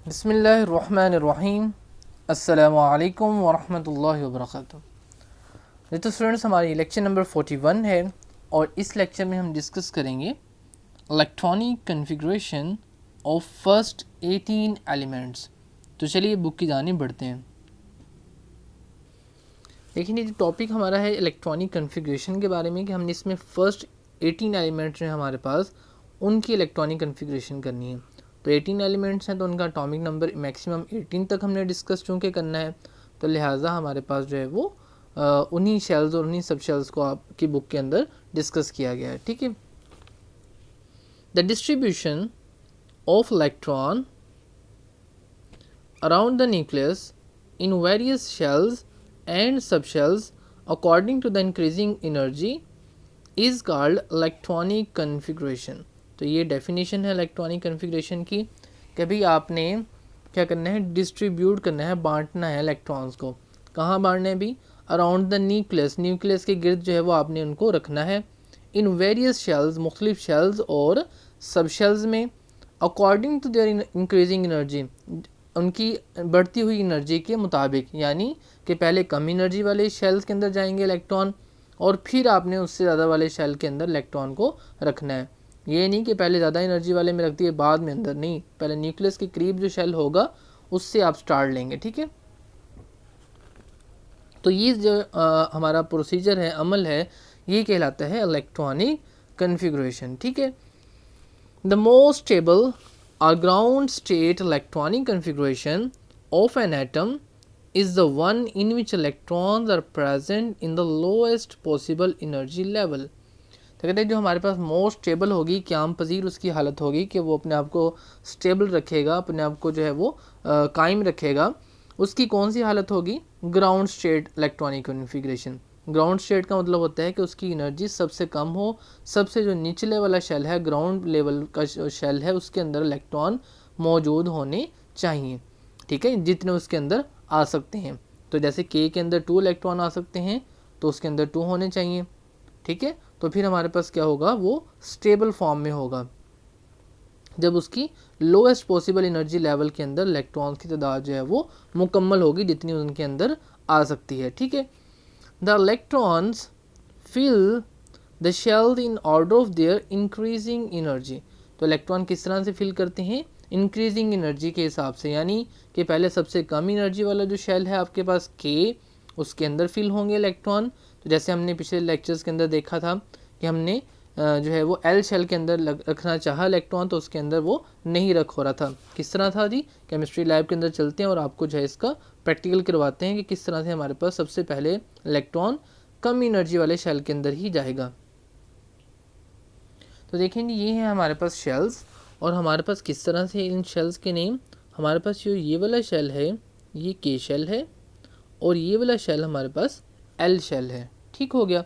बिस्मिल्लाहिर्रहमानिर्रहीम। अस्सलामु अलैकुम वरहमतुल्लाहि वबरकातुहू। तो स्टूडेंट्स, हमारी लेक्चर नंबर 41 है और इस लेक्चर में हम डिस्कस करेंगे electronic configuration of first 18 elements. तो चलिए बुक की जानिब बढ़ते हैं। लेकिन ये टॉपिक हमारा है इलेक्ट्रॉनिक कन्फिग्रेशन के बारे में कि हमने इसमें फ़र्स्ट 18 एलिमेंट्स हैं हमारे पास, उनकी इलेक्ट्रॉनिक कन्फिग्रेशन करनी है। तो 18 एलिमेंट्स हैं तो उनका एटॉमिक नंबर मैक्सिमम 18 तक हमने डिस्कस चूँकि करना है, तो लिहाजा हमारे पास जो है वो उन्हीं शेल्स और उन्हीं सब शेल्स को आपकी बुक के अंदर डिस्कस किया गया है। ठीक है। The distribution of electron around the nucleus in various shells and subshells according to the increasing energy is called electronic configuration। तो ये डेफिनेशन है इलेक्ट्रॉनिक कन्फिग्रेशन की कि भाई आपने क्या करना है, डिस्ट्रीब्यूट करना है, बांटना है इलेक्ट्रॉन्स को। कहाँ बांटना है भी? अराउंड द न्यूक्लियस, न्यूक्लियस के गिर्द जो है वो आपने उनको रखना है। इन वेरियस शेल्स, मुख्तलिफ शेल्स और सब शेल्स में, according to their increasing energy, उनकी बढ़ती हुई एनर्जी के मुताबिक, यानी कि पहले कम एनर्जी वाले शेल्स के अंदर जाएंगे इलेक्ट्रॉन और फिर आपने उससे ज़्यादा वाले शेल के अंदर इलेक्ट्रॉन को रखना है। ये नहीं कि पहले ज़्यादा एनर्जी वाले में रख दिए बाद में अंदर, नहीं, पहले न्यूक्लियस के करीब जो शेल होगा उससे आप स्टार्ट लेंगे। ठीक है। तो ये जो हमारा प्रोसीजर है, अमल है, ये कहलाता है इलेक्ट्रॉनिक कन्फिग्रेशन। ठीक है। The most stable or ground state electronic configuration of an atom is the one in which electrons are present in the lowest possible energy level। तो कहते हैं जो हमारे पास मोस्ट स्टेबल होगी, क़याम पजीर उसकी हालत होगी कि वो अपने आप को स्टेबल रखेगा, अपने आप को जो है वो कायम रखेगा, उसकी कौन सी हालत होगी? Ground state electronic configuration. Ground state का मतलब होता है कि उसकी एनर्जी सबसे कम हो, सबसे जो निचले वाला शेल है, ग्राउंड लेवल का शेल है, उसके अंदर इलेक्ट्रॉन मौजूद होने चाहिए। ठीक है, जितने उसके अंदर आ सकते हैं। तो जैसे के अंदर 2 इलेक्ट्रॉन आ सकते हैं तो उसके अंदर 2 होने चाहिए। ठीक है। तो फिर हमारे पास क्या होगा, वो स्टेबल फॉर्म में होगा जब उसकी लोएस्ट पॉसिबल एनर्जी लेवल के अंदर इलेक्ट्रॉन्स की तादाद जो है वो मुकम्मल होगी जितनी उनके अंदर आ सकती है। ठीक है। The electrons fill the shell in order of their increasing energy. तो इलेक्ट्रॉन किस तरह से फिल करते हैं? इंक्रीजिंग एनर्जी के हिसाब से, यानी कि पहले सबसे कम एनर्जी वाला जो शेल है आपके पास के, उसके अंदर फिल होंगे इलेक्ट्रॉन। तो जैसे हमने पिछले लेक्चर्स के अंदर देखा था कि हमने जो है वो एल शेल के अंदर रखना चाहा इलेक्ट्रॉन, तो उसके अंदर वो नहीं रख हो रहा था। किस तरह था जी? केमिस्ट्री लैब के अंदर चलते हैं और आपको जो है इसका प्रैक्टिकल करवाते हैं कि किस तरह से हमारे पास सबसे पहले इलेक्ट्रॉन कम एनर्जी वाले शेल के अंदर ही जाएगा। तो देखेंगे ये है हमारे पास शेल्स, और हमारे पास किस तरह से इन शेल्स के नेम, हमारे पास जो ये वाला शेल है ये के शेल है और ये वाला शेल हमारे पास एल शेल है। ठीक हो गया।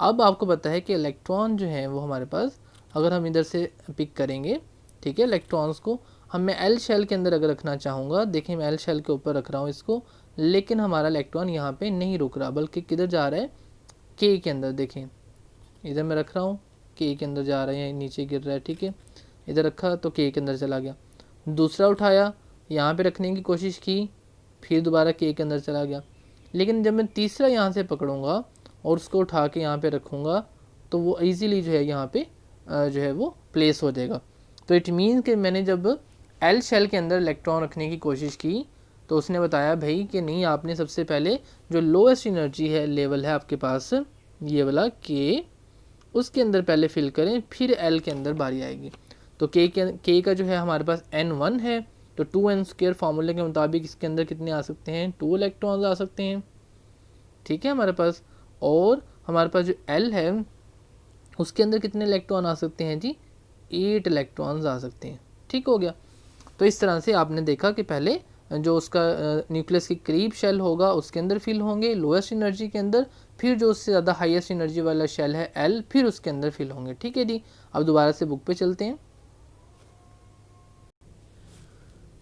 अब आपको पता है कि इलेक्ट्रॉन जो है वो हमारे पास, अगर हम इधर से पिक करेंगे, ठीक है, इलेक्ट्रॉन्स को मैं एल शेल के अंदर अगर रखना चाहूँगा, देखिए मैं एल शेल के ऊपर रख रहा हूँ इसको, लेकिन हमारा इलेक्ट्रॉन यहाँ पे नहीं रुक रहा बल्कि किधर जा रहा है? के के अंदर। देखें इधर मैं रख रहा हूँ, के अंदर जा रहे हैं, नीचे गिर रहा है। ठीक है, इधर रखा तो के अंदर चला गया। दूसरा उठाया, यहाँ पे रखने की कोशिश की, फिर दोबारा के अंदर चला गया। लेकिन जब मैं तीसरा यहाँ से पकड़ूंगा और उसको उठा के यहाँ पे रखूँगा तो वो इजीली जो है यहाँ पे जो है वो प्लेस हो जाएगा। तो इट मीन कि मैंने जब एल शेल के अंदर इलेक्ट्रॉन रखने की कोशिश की तो उसने बताया भाई कि नहीं, आपने सबसे पहले जो लोएस्ट एनर्जी है लेवल है आपके पास ये वाला के, उसके अंदर पहले फिल करें, फिर एल के अंदर बारी आएगी। तो के का जो है हमारे पास n1 है, तो 2n² फार्मूले के मुताबिक इसके अंदर कितने आ सकते हैं? 2 इलेक्ट्रॉन्स आ सकते हैं। ठीक है हमारे पास। और हमारे पास जो L है उसके अंदर कितने इलेक्ट्रॉन आ सकते हैं जी? 8 इलेक्ट्रॉन्स आ सकते हैं। ठीक हो गया। तो इस तरह से आपने देखा कि पहले जो उसका न्यूक्लियस के करीब शेल होगा उसके अंदर फिल होंगे लोएस्ट एनर्जी के अंदर, फिर जो उससे ज़्यादा हाईएस्ट एनर्जी वाला शेल है L, फिर उसके अंदर फिल होंगे। ठीक है जी। अब दोबारा से बुक पे चलते हैं।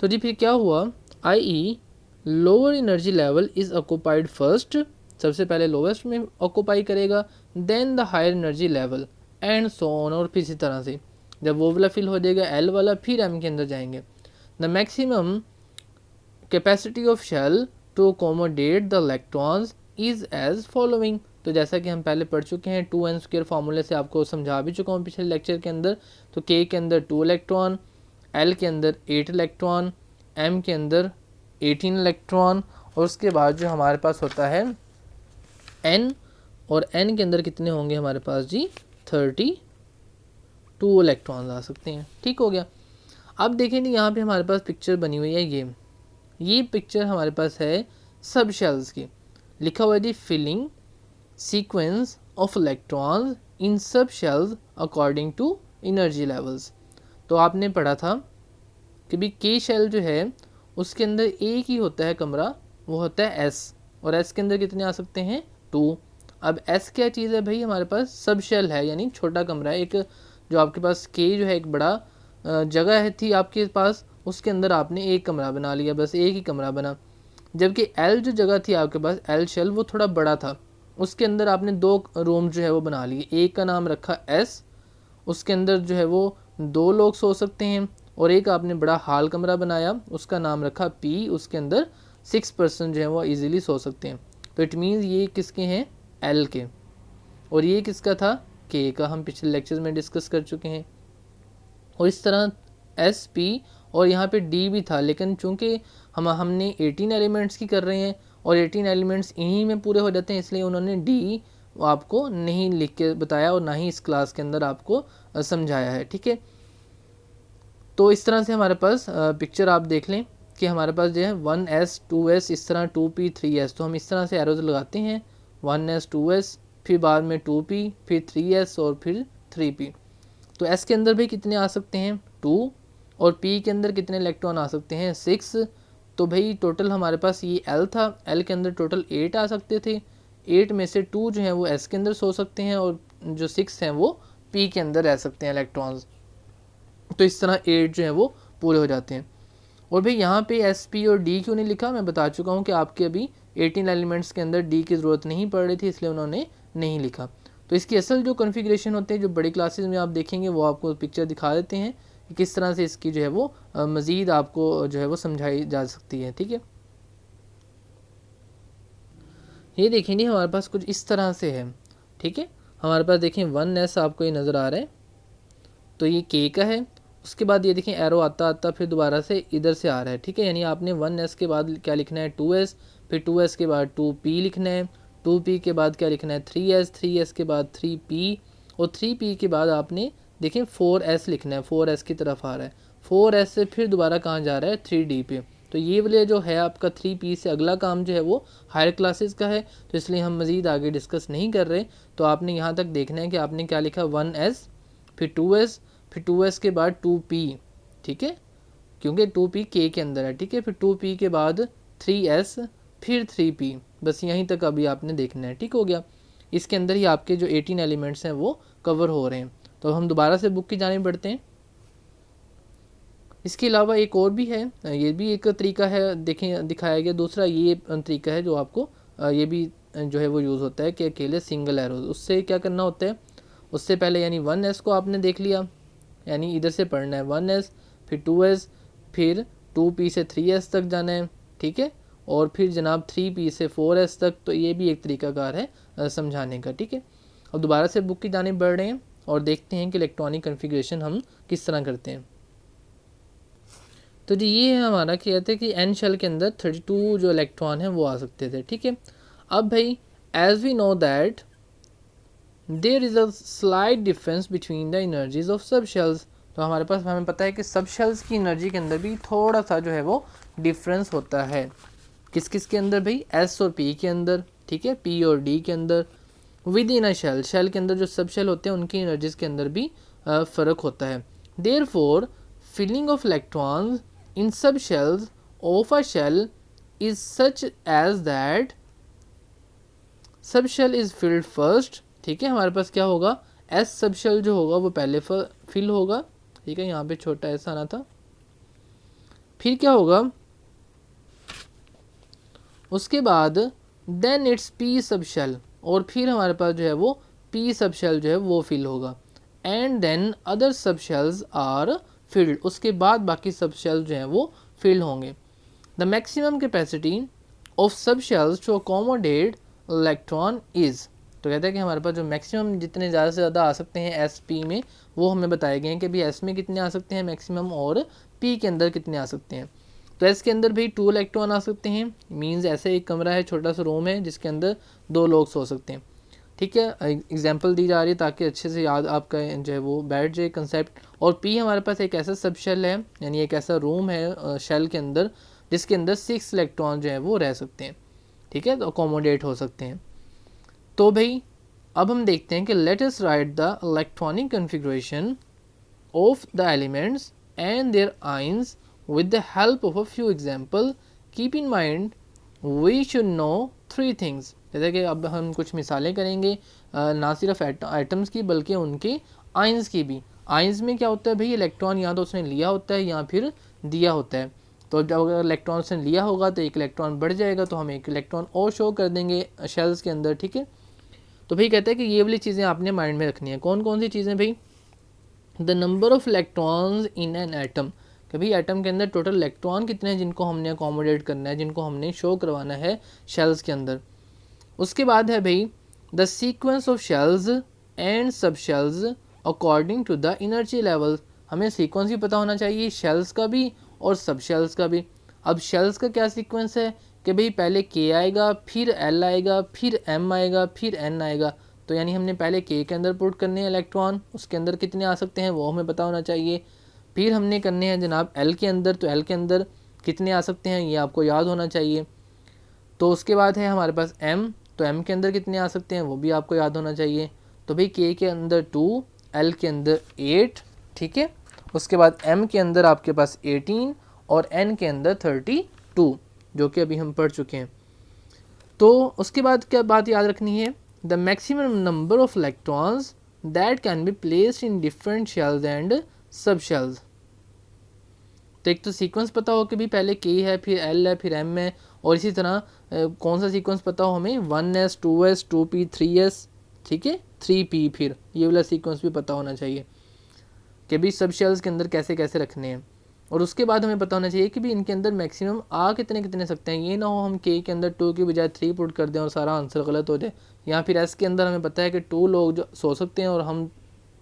तो जी फिर क्या हुआ? i.e. Lower energy level is occupied first, सबसे पहले लोवेस्ट में ऑक्यूपाई करेगा, then the higher energy level and so on, और फिर इसी तरह से जब वो वाला फिल हो जाएगा एल वाला, फिर एम के अंदर जाएंगे। The maximum capacity of shell to accommodate the electrons is as following. तो जैसा कि हम पहले पढ़ चुके हैं 2n² फार्मूले से आपको समझा भी चुका हूँ पिछले लेक्चर के अंदर। तो k के अंदर 2 इलेक्ट्रॉन, l के अंदर 8 इलेक्ट्रॉन, m के अंदर 18 इलेक्ट्रॉन, और उसके बाद जो हमारे पास होता है n, और n के अंदर कितने होंगे हमारे पास जी 32 इलेक्ट्रॉन आ सकते हैं। ठीक हो गया। अब देखें कि यहाँ पे हमारे पास पिक्चर बनी हुई है, ये पिक्चर हमारे पास है सब शेल्स की। लिखा हुआ है जी filling sequence of electrons in sub shells according to energy levels. तो आपने पढ़ा था कि भी के शेल जो है उसके अंदर एक ही होता है कमरा, वो होता है एस, और एस के अंदर कितने आ सकते हैं 2। अब एस क्या चीज़ है भाई, हमारे पास सब शेल है, यानी छोटा कमरा है। एक जो आपके पास के जो है एक बड़ा जगह है थी आपके पास, उसके अंदर आपने एक कमरा बना लिया, बस एक ही कमरा बना। जबकि एल जो जगह थी आपके पास, एल शेल, वो थोड़ा बड़ा था, उसके अंदर आपने 2 रूम जो है वो बना लिए। एक का नाम रखा एस, उसके अंदर जो है वो 2 लोग सो सकते हैं, और एक आपने बड़ा हाल कमरा बनाया, उसका नाम रखा पी, उसके अंदर 6 पर्सन जो है वो इजीली सो सकते हैं। तो इट मीन्स ये किसके हैं, एल के, और ये किसका था, के का, हम पिछले लेक्चर में डिस्कस कर चुके हैं। और इस तरह एस पी, और यहाँ पे डी भी था, लेकिन चूंकि हमने 18 एलिमेंट्स की कर रहे हैं और 18 एलिमेंट्स इन्हीं में पूरे हो जाते हैं, इसलिए उन्होंने डी आपको नहीं लिख के बताया और ना ही इस क्लास के अंदर आपको समझाया है। ठीक है, तो इस तरह से हमारे पास पिक्चर आप देख लें कि हमारे पास जो है 1s 2s, इस तरह 2p 3s। तो हम इस तरह से एरोज लगाते हैं 1s 2s, फिर बाद में 2p, फिर 3s और फिर 3p। तो s के अंदर भी कितने आ सकते हैं 2, और p के अंदर कितने इलेक्ट्रॉन आ सकते हैं 6। तो भाई टोटल हमारे पास ये l था, l के अंदर टोटल 8 आ सकते थे। 8 में से 2 जो है वो s के अंदर सो सकते हैं, और जो 6 हैं वो p के अंदर रह सकते हैं इलेक्ट्रॉन्स। तो इस तरह 8 जो है वो पूरे हो जाते हैं। और भाई यहाँ पे एस पी और डी क्यों नहीं लिखा, मैं बता चुका हूँ कि आपके अभी 18 एलिमेंट्स के अंदर डी की ज़रूरत नहीं पड़ रही थी, इसलिए उन्होंने नहीं लिखा। तो इसकी असल जो कॉन्फ़िगरेशन होते हैं, जो बड़ी क्लासेस में आप देखेंगे, वो आपको पिक्चर दिखा देते हैं कि किस तरह से इसकी जो है वो मज़ीद आपको जो है वो समझाई जा सकती है। ठीक है, ये देखेंगे हमारे पास कुछ इस तरह से है। ठीक है, हमारे पास देखें 1s आपको ये नज़र आ रहा है, तो ये के का है। उसके बाद ये देखें एरो आता आता फिर दोबारा से इधर से आ रहा है। ठीक है, यानी आपने 1s के बाद क्या लिखना है 2s, फिर 2s के बाद 2p लिखना है, 2p के बाद क्या लिखना है 3s, 3s के बाद 3p, और 3p के बाद आपने देखें 4s लिखना है, 4s की तरफ आ रहा है। 4s से फिर दोबारा कहाँ जा रहा है 3d पे। तो ये वाले जो है आपका 3p से अगला काम जो है वो हायर क्लासेस का है, तो इसलिए हम मज़ीद आगे डिस्कस नहीं कर रहे। तो आपने यहाँ तक देखना है कि आपने क्या लिखा 1s, फिर 2s, फिर 2s के बाद 2p। ठीक है, क्योंकि 2p के अंदर है। ठीक है, फिर 2p के बाद 3s, फिर 3p, बस यहीं तक अभी आपने देखना है। ठीक हो गया, इसके अंदर ही आपके जो 18 एलिमेंट्स हैं वो कवर हो रहे हैं। तो हम दोबारा से बुक की जानिब बढ़ते हैं। इसके अलावा एक और भी है, ये भी एक तरीका है, देखें दिखाया गया। दूसरा ये तरीका है जो आपको ये भी जो है वो यूज़ होता है कि अकेले सिंगल एरोज। उससे क्या करना होता है, उससे पहले यानी 1s को आपने देख लिया, यानी इधर से पढ़ना है 1s, फिर 2s, फिर 2p से 3s तक जाना है। ठीक है, और फिर जनाब 3p से 4s तक। तो ये भी एक तरीकाकार है समझाने का। ठीक है, अब दोबारा से बुक की जानिब बढ़ रहे हैं और देखते हैं कि इलेक्ट्रॉनिक कन्फिग्रेशन हम किस तरह करते हैं। तो जी ये है हमारा, कहते हैं कि एन शेल के अंदर 32 जो इलेक्ट्रॉन हैं वो आ सकते थे। ठीक है, अब भाई as we know that there is a slight difference between the energies of subshells. तो हमारे पास हमें पता है कि सब शेल्स की एनर्जी के अंदर भी थोड़ा सा जो है वो डिफरेंस होता है। किस किस के अंदर भाई, एस और पी के अंदर। ठीक है, पी और डी के अंदर। Within a shell, shell के अंदर जो सब शेल होते हैं उनकी एनर्जीज के अंदर भी फ़र्क होता है। Therefore filling of electrons in subshells of a shell is such as that subshell is filled first। ठीक है, हमारे पास क्या होगा, एस सबशेल जो होगा वो पहले फिल होगा। ठीक है, यहाँ पे छोटा एस आना था। फिर क्या होगा, उसके बाद देन इट्स पी सबशेल, और फिर हमारे पास जो है वो पी सबशेल जो है वो फिल होगा। And then other subshells are filled, उसके बाद बाकी सब शेल्स जो हैं वो फिल होंगे। The maximum capacity of subshells to accommodate electron is, तो कहते हैं कि हमारे पास जो मैक्सिमम जितने ज़्यादा से ज़्यादा आ सकते हैं एस पी में, वो हमें बताए गए हैं कि भाई एस में कितने आ सकते हैं मैक्सिमम और पी के अंदर कितने आ सकते हैं। तो एस के अंदर भाई 2 इलेक्ट्रॉन आ सकते हैं, मींस ऐसे एक कमरा है, छोटा सा रूम है जिसके अंदर 2 लोग सो सकते हैं। ठीक है, एग्जांपल दी जा रही है ताकि अच्छे से याद आपका जो है वो बैठ जाए कंसेप्ट। और पी हमारे पास एक ऐसा सब शेल है, यानी एक ऐसा रूम है शेल के अंदर जिसके अंदर 6 इलेक्ट्रॉन जो है वो रह सकते हैं। ठीक है, तो अकोमोडेट हो सकते हैं। तो भाई अब हम देखते हैं कि let us write the electronic configuration of the elements and their ions with the help of a few example. Keep in mind we should know 3 things. जैसे कि अब हम कुछ मिसालें करेंगे ना सिर्फ एटम्स की बल्कि उनके आयंस की भी। आयंस में क्या होता है भाई, इलेक्ट्रॉन या तो उसने लिया होता है या फिर दिया होता है। तो जब अगर इलेक्ट्रॉन उसने लिया होगा तो एक इलेक्ट्रॉन बढ़ जाएगा, तो हम एक इलेक्ट्रॉन और शो कर देंगे शेल्स के अंदर। ठीक है, तो भाई कहते हैं कि ये वाली चीज़ें आपने माइंड में रखनी है। कौन कौन सी चीज़ें भाई, the number of electrons in an atom, कि भाई एटम के अंदर टोटल इलेक्ट्रॉन कितने हैं जिनको हमने अकोमोडेट करना है, जिनको हमने शो करवाना है शेल्स के अंदर। उसके बाद है भाई the sequence of shells and सब shells according to the energy level, हमें सीक्वेंस भी पता होना चाहिए शेल्स का भी और सब शेल्स का भी। अब शेल्स का क्या सीक्वेंस है कि भाई पहले के आएगा, फिर एल आएगा, फिर एम आएगा, फिर एन आएगा। तो यानी हमने पहले के अंदर पुट करने हैं इलेक्ट्रॉन, उसके अंदर कितने आ सकते हैं वो हमें पता होना चाहिए। फिर हमने करने हैं जनाब एल के अंदर, तो एल के अंदर कितने आ सकते हैं ये आपको याद होना चाहिए। तो उसके बाद है हमारे पास एम, तो एम के अंदर कितने आ सकते हैं वो भी आपको याद होना चाहिए। तो भाई के अंदर 2, एल के अंदर 8, ठीक है। उसके बाद एम के अंदर आपके पास 18 और एन के अंदर 32, जो कि अभी हम पढ़ चुके हैं। तो उसके बाद क्या बात याद रखनी है, the maximum number of electrons that can be placed in different shells and subshells. तो एक तो सीक्वेंस पता हो कि भी पहले के है, फिर एल है, फिर एम है, और इसी तरह कौन सा सीक्वेंस पता हो हमें, 1s 2s 2p 3s, ठीक है, 3p, फिर ये वाला सीक्वेंस भी पता होना चाहिए कि भी सब शेल्स के अंदर कैसे कैसे रखने हैं। और उसके बाद हमें पता होना चाहिए कि भी इनके अंदर मैक्सिमम आ कितने कितने सकते हैं। ये ना हो हम के अंदर 2 की बजाय 3 पुट कर दें और सारा आंसर गलत हो जाए। या फिर एस के अंदर हमें पता है कि 2 लोग जो सो सकते हैं और हम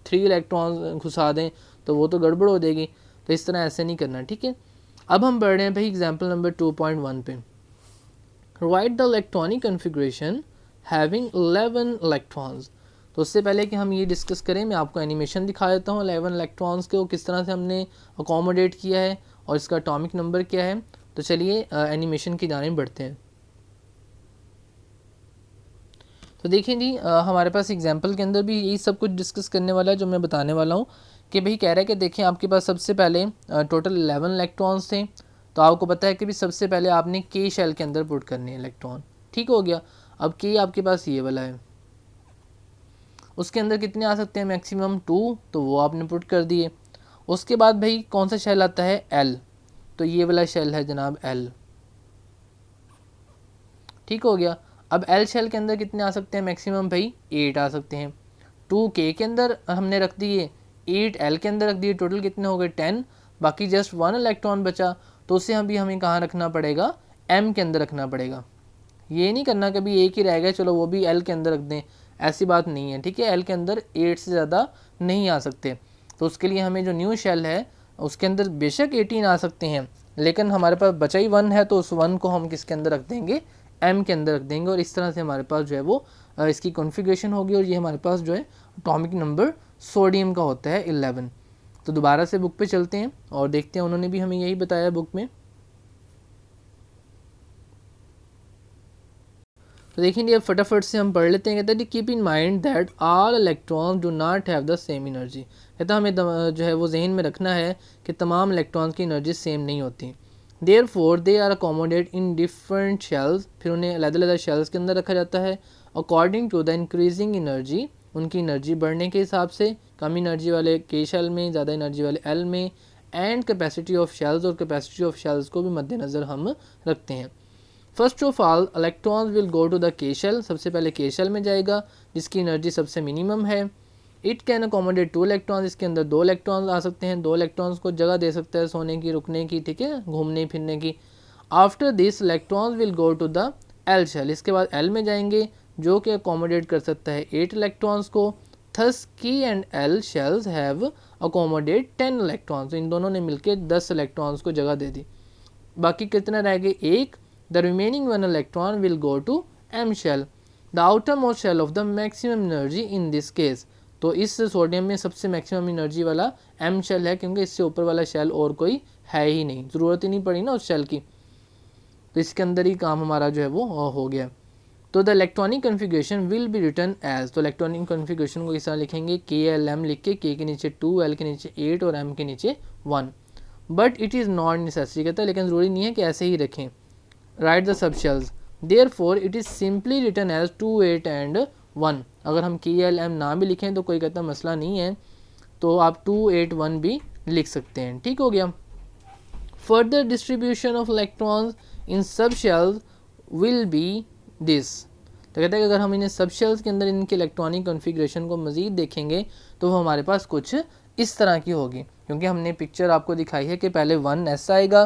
3 इलेक्ट्रॉन घुसा दें तो वो तो गड़बड़ हो जाएगी। तो इस तरह ऐसे नहीं करना, ठीक है। अब हम बढ़ रहे हैं भाई एग्जाम्पल नंबर 2.1 पे। Right the electronic configuration having 11 electrons. तो उससे पहले कि हम ये डिस्कस करें, मैं आपको एनिमेशन दिखा देता हूँ 11 इलेक्ट्रॉन्स को किस तरह से हमने अकोमोडेट किया है और इसका एटॉमिक नंबर क्या है। तो चलिए एनिमेशन की जानिब बढ़ते हैं। तो देखिए जी, हमारे पास एग्जाम्पल के अंदर भी यही सब कुछ डिस्कस करने वाला है जो मैं बताने वाला हूँ। कि भाई कह रहा है कि देखें आपके पास सबसे पहले टोटल 11 इलेक्ट्रॉन्स थे। तो आपको पता है कि भी सबसे पहले आपने के शेल के अंदर पुट करने हैं इलेक्ट्रॉन, ठीक हो गया। अब के आपके पास ये वाला है, उसके अंदर कितने आ सकते हैं मैक्सिमम 2, तो वो आपने पुट कर दिए। उसके बाद भाई कौन सा शेल आता है, एल, तो ये वाला शेल है जनाब एल, ठीक हो गया। अब एल शेल के अंदर कितने आ सकते हैं मैक्सिमम भाई 8 आ सकते हैं। 2 के अंदर हमने रख दिए, 8 एल के अंदर रख दिए, टोटल कितने हो गए 10। बाकी जस्ट 1 इलेक्ट्रॉन बचा, तो उसे हमें कहाँ रखना पड़ेगा, एम के अंदर रखना पड़ेगा। ये नहीं करना कभी एक ही रह गया चलो वो भी एल के अंदर रख दें, ऐसी बात नहीं है, ठीक है। एल के अंदर 8 से ज़्यादा नहीं आ सकते। तो उसके लिए हमें जो न्यू शेल है उसके अंदर बेशक 18 आ सकते हैं, लेकिन हमारे पास बचा ही 1 है, तो उस 1 को हम किसके अंदर रख देंगे, एम के अंदर रख देंगे। और इस तरह से हमारे पास जो है वो इसकी कॉन्फ़िगरेशन होगी। और ये हमारे पास जो है एटॉमिक नंबर सोडियम का होता है 11। तो दोबारा से बुक पे चलते हैं और देखते हैं, उन्होंने भी हमें यही बताया बुक में। तो देखिए अब फटाफट से हम पढ़ लेते हैं। कहते हैं keep in mind that all electrons do not have the same energy. कहता हमें जो है वो जहन में रखना है कि तमाम इलेक्ट्रॉन्स की एनर्जी सेम नहीं होती। Therefore they are accommodate in different shells, फिर उन्हें अलग-अलग शेल्स के अंदर रखा जाता है according to the increasing energy, उनकी एनर्जी बढ़ने के हिसाब से। कम एनर्जी वाले के शेल में, ज़्यादा एनर्जी वाले एल में, एंड कैपेसिटी ऑफ शेल्स, और कैपेसिटी ऑफ शेल्स को भी मद्देनज़र हम रखते हैं। First of all electrons will go to the K shell, सबसे पहले के शेल में जाएगा जिसकी एनर्जी सबसे मिनिमम है। इट कैन अकोमोडेट 2 इलेक्ट्रॉन्स, इसके अंदर 2 इलेक्ट्रॉन्स आ सकते हैं, 2 इलेक्ट्रॉन्स को जगह दे सकता है सोने की, रुकने की, ठीक है, घूमने फिरने की। After this electrons will go to the L shell, इसके बाद एल में जाएंगे जो कि अकोमोडेट कर सकता है 8 इलेक्ट्रॉन्स को। Thus K and L shells have accommodate 10 electrons, इन दोनों ने मिलकर 10 इलेक्ट्रॉन्स को जगह दे दी। बाकी कितना रह गए, एक। The remaining 1 electron will go to M shell, the outermost shell of the maximum energy in this case. तो इस सोडियम में सबसे मैक्सिमम एनर्जी वाला एम शेल है, क्योंकि इससे ऊपर वाला शेल और कोई है ही नहीं, ज़रूरत ही नहीं पड़ी ना उस शेल की, तो इसके अंदर ही काम हमारा जो है वो हो गया। तो the electronic configuration will be written as, तो इलेक्ट्रॉनिक कन्फिग्रेशन को इस तरह लिखेंगे के एल एम लिख के, के नीचे 2, एल के नीचे 8 और एम के नीचे 1। But it is not necessary, कहता है लेकिन ज़रूरी नहीं है कि ऐसे ही रखें। Write the subshells, therefore it is simply written as 2, 8 and 1। अगर हम के एल एम ना भी लिखें तो कोई कहता मसला नहीं है, तो आप 2, 8, 1 भी लिख सकते हैं, ठीक हो गया। Further distribution of electrons in sub shells will be this, तो कहते हैं कि अगर हम इन्हें सब शेल्स के अंदर इनके इलेक्ट्रॉनिक कॉन्फ़िगरेशन को मज़ीद देखेंगे तो वो हमारे पास कुछ इस तरह की होगी, क्योंकि हमने पिक्चर आपको दिखाई है कि पहले 1s आएगा,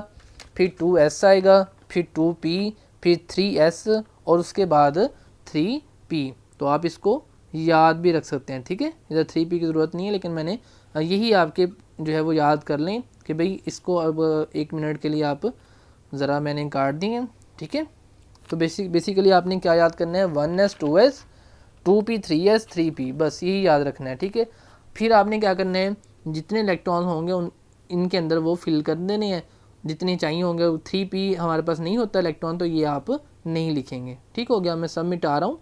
फिर 2s आएगा, फिर 2p, फिर 3s और उसके बाद 3p। तो आप इसको याद भी रख सकते हैं, ठीक है, इधर 3p की ज़रूरत नहीं है, लेकिन मैंने यही आपके जो है वो याद कर लें कि भाई इसको अब 1 मिनट के लिए आप ज़रा मैंने काट दिए, ठीक है। तो बेसिकली आपने क्या याद करना है, 1s 2s 2p 3s 3p, बस यही याद रखना है, ठीक है। फिर आपने क्या करना है, जितने इलेक्ट्रॉन होंगे इनके अंदर वो फिल कर देने हैं, जितने चाहिए होंगे। 3p हमारे पास नहीं होता इलेक्ट्रॉन, तो ये आप नहीं लिखेंगे, ठीक हो गया। मैं सब मिटा रहा हूँ।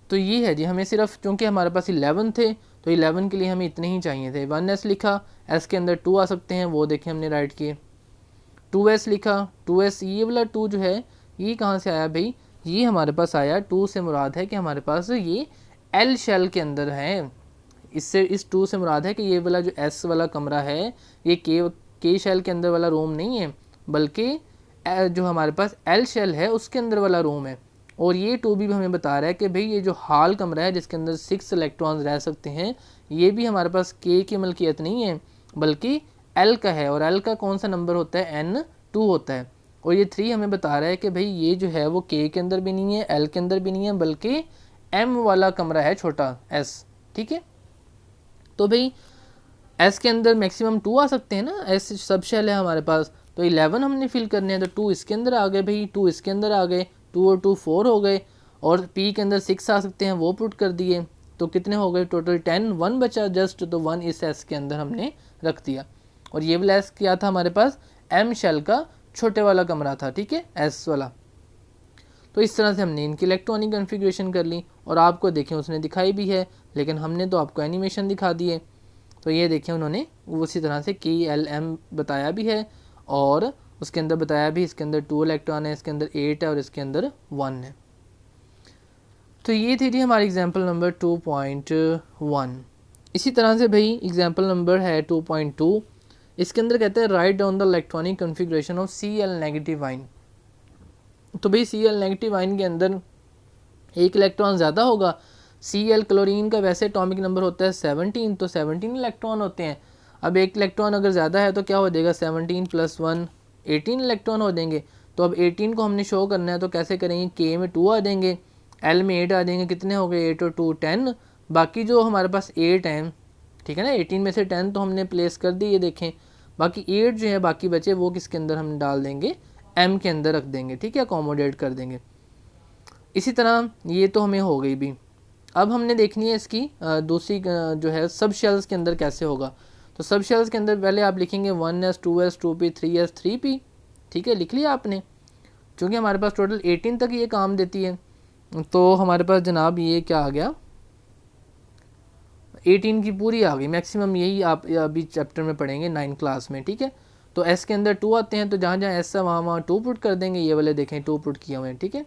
तो ये है जी, हमें सिर्फ चूँकि हमारे पास 11 थे तो 11 के लिए हमें इतने ही चाहिए थे। 1s लिखा, s के अंदर 2 आ सकते हैं, वो देखें हमने राइट किए। 2s लिखा, 2s ये वाला 2 जो है ये कहाँ से आया भाई, ये हमारे पास आया 2 से मुराद है कि हमारे पास ये एल शेल के अंदर है। इससे इस 2 से मुराद है कि ये वाला जो s वाला कमरा है ये के शेल के अंदर वाला रूम नहीं है, बल्कि जो हमारे पास एल शेल है उसके अंदर वाला रूम है। और ये 2 भी हमें बता रहा है कि भाई ये जो हाल कमरा है जिसके अंदर 6 इलेक्ट्रॉन्स रह सकते हैं, ये भी हमारे पास के की मलकियत नहीं है बल्कि एल का है। और एल का कौन सा नंबर होता है, N2 होता है। और ये 3 हमें बता रहा है कि भाई ये जो है वो के अंदर भी नहीं है, एल के अंदर भी नहीं है, बल्कि एम वाला कमरा है, छोटा s, ठीक है। तो भाई s के अंदर मैक्सिमम 2 आ सकते हैं ना, s सब शेल है हमारे पास, तो 11 हमने फिल करने हैं, तो 2 इसके अंदर आ गए भाई, 2 इसके अंदर आ गए, 2 और 2 4 हो गए, और p के अंदर 6 आ सकते हैं, वो पुट कर दिए, तो कितने हो गए टोटल 10, 1 बचा जस्ट, तो 1 इस s के अंदर हमने रख दिया। और ये वाला s क्या था हमारे पास, m शेल का छोटे वाला कमरा था, ठीक है, s वाला। तो इस तरह से हमने इनकी इलेक्ट्रॉनिक कॉन्फ़िगरेशन कर ली, और आपको देखें उसने दिखाई भी है, लेकिन हमने तो आपको एनिमेशन दिखा दिए। तो ये देखें उन्होंने उसी तरह से KLM बताया भी है, और उसके अंदर बताया भी इसके अंदर 2 इलेक्ट्रॉन है, इसके अंदर 8 है और इसके अंदर 1 है। तो ये थी जी हमारी एग्जांपल नंबर 2.1। इसी तरह से भाई एग्जांपल नंबर है 2.2। इसके अंदर कहते हैं write down the electronic configuration of Cl negative ion. तो भाई Cl नेगेटिव आइन के अंदर एक इलेक्ट्रॉन ज़्यादा होगा। Cl क्लोरीन का वैसे एटॉमिक नंबर होता है 17, तो 17 इलेक्ट्रॉन होते हैं। अब एक इलेक्ट्रॉन अगर ज़्यादा है तो क्या हो जाएगा, 17 + 1 18 इलेक्ट्रॉन हो देंगे। तो अब 18 को हमने शो करना है, तो कैसे करेंगे, K में 2 आ देंगे, L में 8 आ देंगे, कितने हो गए 8 और 2 10। बाकी जो हमारे पास 8 हैं, ठीक है ना, 18 में से 10 तो हमने प्लेस कर दी, ये देखें। बाकी 8 जो है बाकी बचे वो किसके अंदर हम डाल देंगे, M के अंदर रख देंगे, ठीक है, अकोमोडेट कर देंगे। इसी तरह ये तो हमें हो गई भी। अब हमने देखनी है इसकी दूसरी जो है सब शेल्स के अंदर कैसे होगा। तो सब शेल्स के अंदर पहले आप लिखेंगे 1s 2s 2p 3s 3p, ठीक है, लिख लिया आपने। क्योंकि हमारे पास टोटल 18 तक ये काम देती है, तो हमारे पास जनाब ये क्या आ गया, 18 की पूरी आ गई मैक्सिमम। यही आप अभी चैप्टर में पढ़ेंगे 9 क्लास में, ठीक है। तो s के अंदर 2 आते हैं, तो जहाँ जहाँ s है वहाँ 2 पुट कर देंगे, ये वाले देखें 2 पुट किए हुए हैं, ठीक है।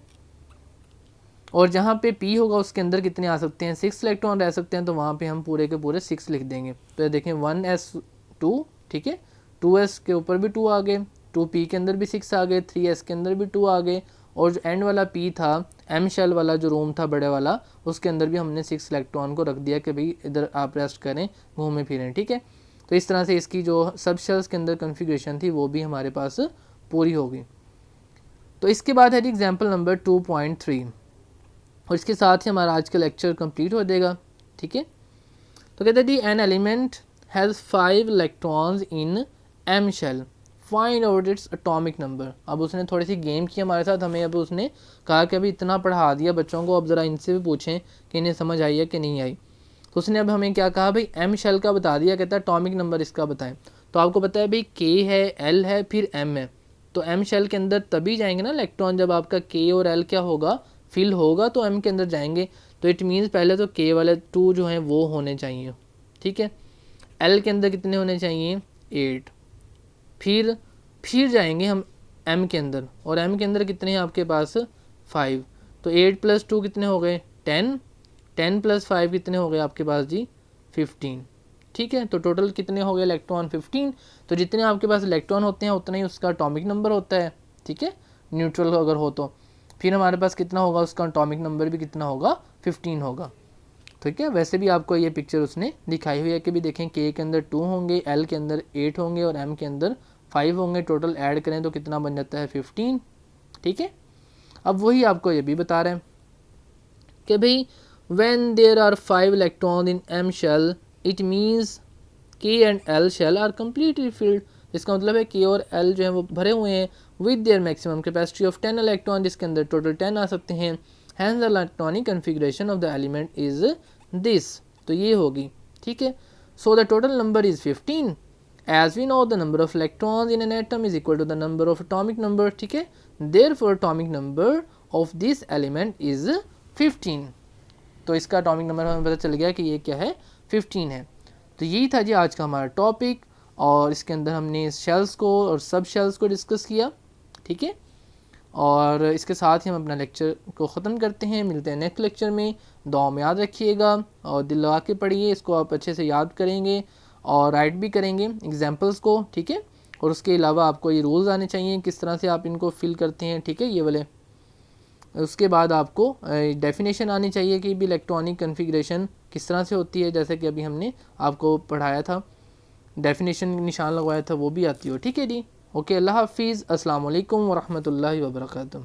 और जहाँ पे p होगा उसके अंदर कितने आ सकते हैं, 6 इलेक्ट्रॉन रह सकते हैं, तो वहाँ पे हम पूरे के पूरे 6 लिख देंगे। तो ये देखें 1s2, ठीक है, 2s के ऊपर भी 2 आ गए, 2p के अंदर भी 6 आ गए, 3s के अंदर भी 2 आ गए, और जो एंड वाला P था, M शेल वाला जो रूम था बड़े वाला, उसके अंदर भी हमने 6 इलेक्ट्रॉन को रख दिया कि भाई इधर आप रेस्ट करें, घूमें फिरें, ठीक है। तो इस तरह से इसकी जो सब शेल्स के अंदर कन्फिग्रेशन थी वो भी हमारे पास पूरी होगी। तो इसके बाद है जी एग्जाम्पल नंबर 2.3 और इसके साथ ही हमारा आज का लेक्चर कंप्लीट हो जाएगा, ठीक है। तो कहते हैं जी an element has 5 electrons in M shell, find out its atomic number. अब उसने थोड़ी सी गेम की हमारे साथ, हमें अब उसने कहा कि अभी इतना पढ़ा दिया बच्चों को, अब ज़रा इनसे भी पूछें कि इन्हें समझ आई है कि नहीं आई। तो उसने अब हमें क्या कहा भाई, एम शेल का बता दिया, कहता है एटॉमिक नंबर इसका बताएं। तो आपको पता है भाई के है, एल है, फिर एम है। तो एम शेल के अंदर तभी जाएंगे ना इलेक्ट्रॉन जब आपका के और एल क्या होगा, फिल होगा, तो एम के अंदर जाएंगे। तो इट मीन्स पहले तो के वाले 2 जो हैं वो होने चाहिए, ठीक है। एल के अंदर कितने होने चाहिए, 8। फिर जाएंगे हम एम के अंदर, और एम के अंदर कितने हैं आपके पास, 5। तो 8 + 2 कितने हो गए, 10। 10 + 5 कितने हो गए आपके पास जी, 15, ठीक है। तो टोटल कितने हो गए इलेक्ट्रॉन, 15। तो जितने आपके पास इलेक्ट्रॉन होते हैं उतना ही उसका एटॉमिक नंबर होता है, ठीक है, न्यूट्रल अगर हो तो। फिर हमारे पास कितना होगा, उसका एटॉमिक नंबर भी कितना होगा, 15 होगा, ठीक है। वैसे भी आपको ये पिक्चर उसने दिखाई हुई है कि भी देखें के अंदर 2 होंगे, एल के अंदर 8 होंगे और एम के अंदर 5 होंगे। टोटल ऐड करें तो कितना बन जाता है, 15, ठीक है। अब वही आपको ये भी बता रहे हैं कि भाई when there are 5 electron in M shell it means K and L shell are completely filled. इसका मतलब है के और एल जो है वो भरे हुए हैं with their maximum capacity of 10 electron, जिसके अंदर टोटल 10 आ सकते हैं। Hence the electronic configuration of the element is this, तो ये होगी, ठीक है। So the total number is 15। As we know the number of electrons in an atom is equal to the number of atomic number, ठीक है। Therefore atomic number of this element is 15। तो इसका atomic number हमें पता चल गया कि ये क्या है, 15 है। तो यही था जी आज का हमारा टॉपिक, और इसके अंदर हमने शेल्स को और सब शेल्स को डिस्कस किया, ठीक है। और इसके साथ ही हम अपना लेक्चर को ख़त्म करते हैं। मिलते हैं नेक्स्ट लेक्चर में। दुआ में याद रखिएगा और दिल लगा के पढ़िए, इसको आप अच्छे से याद करेंगे और राइट भी करेंगे एग्जाम्पल्स को, ठीक है। और उसके अलावा आपको ये रूल्स आने चाहिए किस तरह से आप इनको फिल करते हैं, ठीक है, ये वाले। उसके बाद आपको डेफिनेशन आनी चाहिए कि भी इलेक्ट्रॉनिक कन्फिग्रेशन किस तरह से होती है, जैसे कि अभी हमने आपको पढ़ाया था, डेफिनेशन निशान लगवाया था, वो भी आती हो, ठीक है जी। ओके, अल्लाह हाफिज़, अस्सलाम वालेकुम वरहमतुल्लाहि वबरकातुहू।